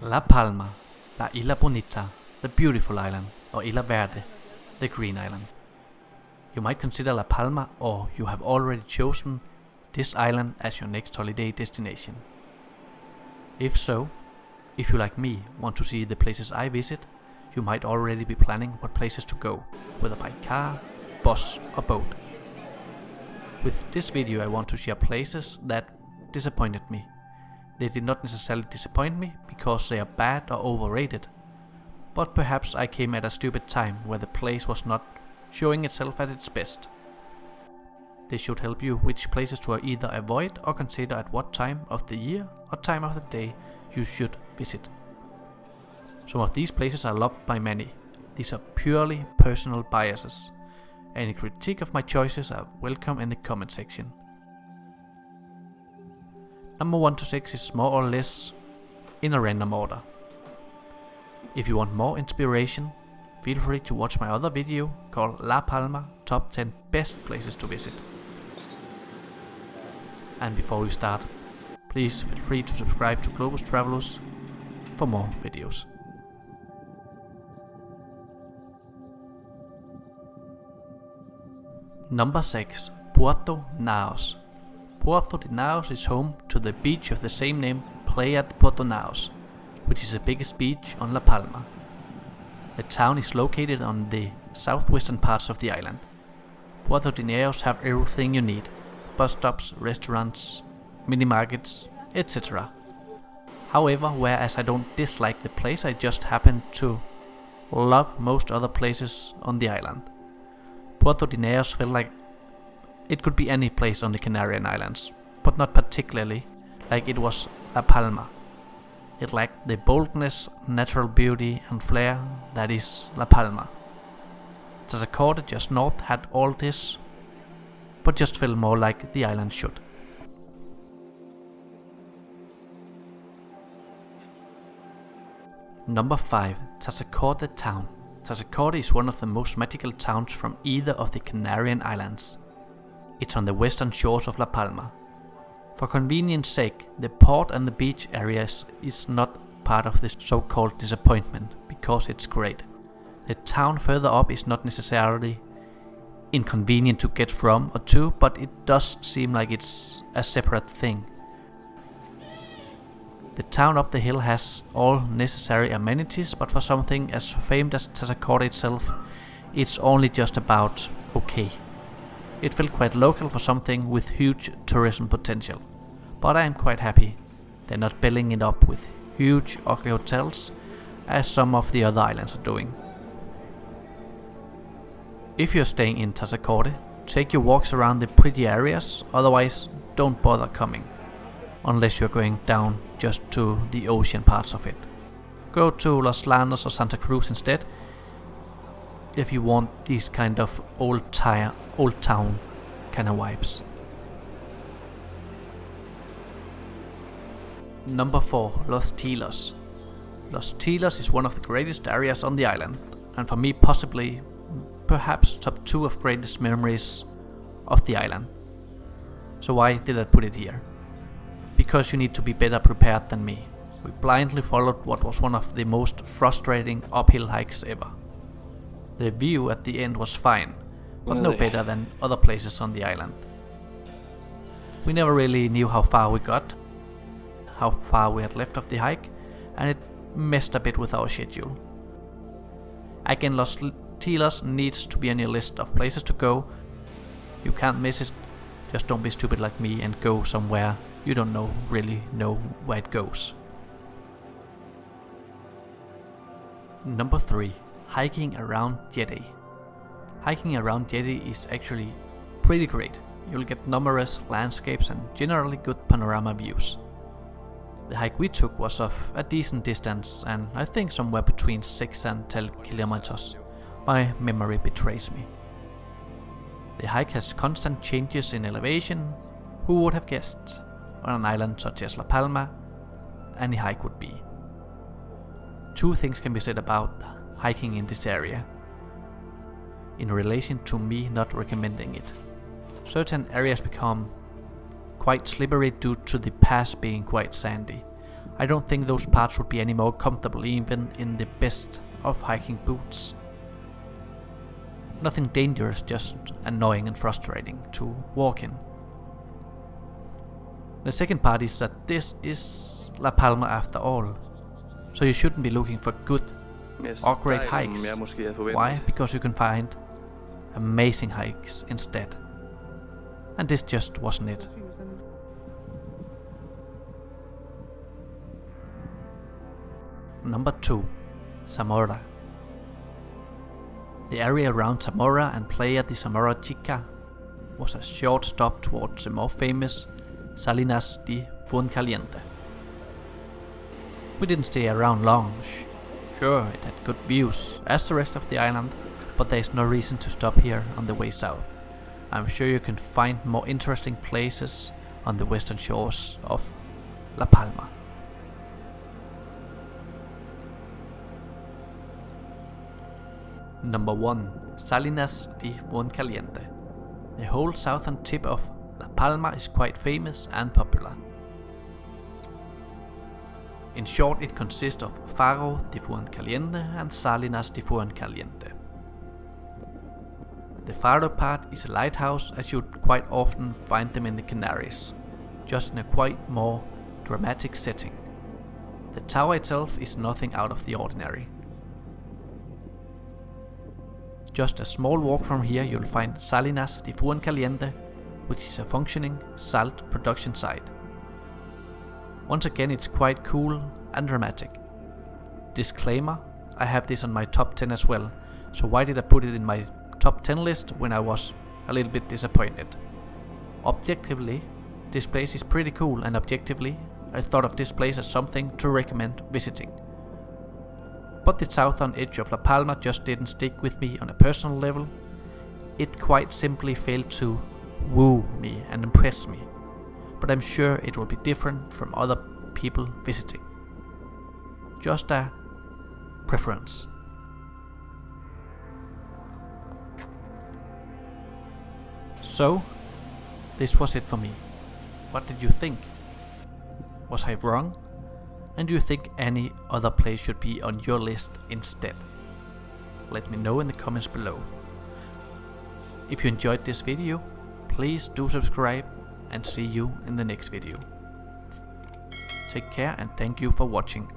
La Palma, La Isla Bonita, the beautiful island, or Isla Verde, the green island. You might consider La Palma, or you have already chosen this island as your next holiday destination. If so, if you like me want to see the places I visit, you might already be planning what places to go, whether by car, bus or boat. With this video I want to share places that disappointed me. They did not necessarily disappoint me because they are bad or overrated, but perhaps I came at a stupid time where the place was not showing itself at its best. They should help you which places to either avoid or consider at what time of the year or time of the day you should visit. Some of these places are loved by many. These are purely personal biases. Any critique of my choices are welcome in the comment section. Number 1 to 6 is more or less in a random order. If you want more inspiration, feel free to watch my other video called La Palma Top 10 Best Places to Visit. And before we start, please feel free to subscribe to Globus Travelers for more videos. Number 6. Puerto, Naos. Puerto de Naos is home to the beach of the same name, Playa de Puerto Naos, which is the biggest beach on La Palma. The town is located on the southwestern parts of the island. Puerto de Naos have everything you need: bus stops, restaurants, mini markets, etc. However, whereas I don't dislike the place, I just happen to love most other places on the island. Puerto de Naos felt like it could be any place on the Canarian Islands, but not particularly like it was La Palma. It lacked the boldness, natural beauty and flair that is La Palma. Tazacorte just north had all this, but just felt more like the island should. Number 5. Tazacorte town. Tazacorte is one of the most magical towns from either of the Canarian Islands. It's on the western shores of La Palma. For convenience sake, the port and the beach areas is not part of this so-called disappointment, because it's great. The town further up is not necessarily inconvenient to get from or to, but it does seem like it's a separate thing. The town up the hill has all necessary amenities, but for something as famed as Tazacorte itself, it's only just about okay. It felt quite local for something with huge tourism potential, but I am quite happy they're not building it up with huge ugly hotels as some of the other islands are doing. If you're staying in Tazacorte, take your walks around the pretty areas, otherwise don't bother coming, unless you're going down just to the ocean parts of it. Go to Los Llanos or Santa Cruz instead, if you want these kind of old town kind of vibes. Number 4. Los Tilos. Los Tilos is one of the greatest areas on the island, and for me possibly, perhaps top 2 of greatest memories of the island. So why did I put it here? Because you need to be better prepared than me. We blindly followed what was one of the most frustrating uphill hikes ever. The view at the end was fine, but no better than other places on the island. We never really knew how far we got, how far we had left of the hike, and it messed a bit with our schedule. Again, Los Tilos needs to be on your list of places to go. You can't miss it, just don't be stupid like me and go somewhere you don't really know where it goes. Number 3. Hiking around Jedey. Hiking around Jedey is actually pretty great. You'll get numerous landscapes and generally good panorama views. The hike we took was of a decent distance, and I think somewhere between 6 and 10 kilometers. My memory betrays me. The hike has constant changes in elevation. Who would have guessed? On an island such as La Palma, any hike would be. 2 things can be said about hiking in this area, in relation to me not recommending it. Certain areas become quite slippery due to the pass being quite sandy. I don't think those parts would be any more comfortable even in the best of hiking boots. Nothing dangerous, just annoying and frustrating to walk in. The second part is that this is La Palma after all, so you shouldn't be looking for good or great hikes. Why? Because you can find amazing hikes instead. And this just wasn't it. Number 2. Zamora. The area around Zamora and Playa de Zamora Chica was a short stop towards the more famous Salinas de Fuencaliente. We didn't stay around long. Sure, it had good views, as the rest of the island, but there is no reason to stop here on the way south. I'm sure you can find more interesting places on the western shores of La Palma. Number 1. Salinas de Fuencaliente. The whole southern tip of La Palma is quite famous and popular. In short, it consists of Faro de Fuencaliente and Salinas de Fuencaliente. The Faro part is a lighthouse, as you'd quite often find them in the Canaries, just in a quite more dramatic setting. The tower itself is nothing out of the ordinary. Just a small walk from here you'll find Salinas de Fuencaliente, which is a functioning salt production site. Once again, it's quite cool and dramatic. Disclaimer, I have this on my top 10 as well, so why did I put it in my top 10 list when I was a little bit disappointed? Objectively, this place is pretty cool, and objectively, I thought of this place as something to recommend visiting. But the southern edge of La Palma just didn't stick with me on a personal level. It quite simply failed to woo me and impress me. But I'm sure it will be different from other people visiting. Just a preference. So, this was it for me. What did you think? Was I wrong? And do you think any other place should be on your list instead? Let me know in the comments below. If you enjoyed this video, please do subscribe and see you in the next video. Take care and thank you for watching.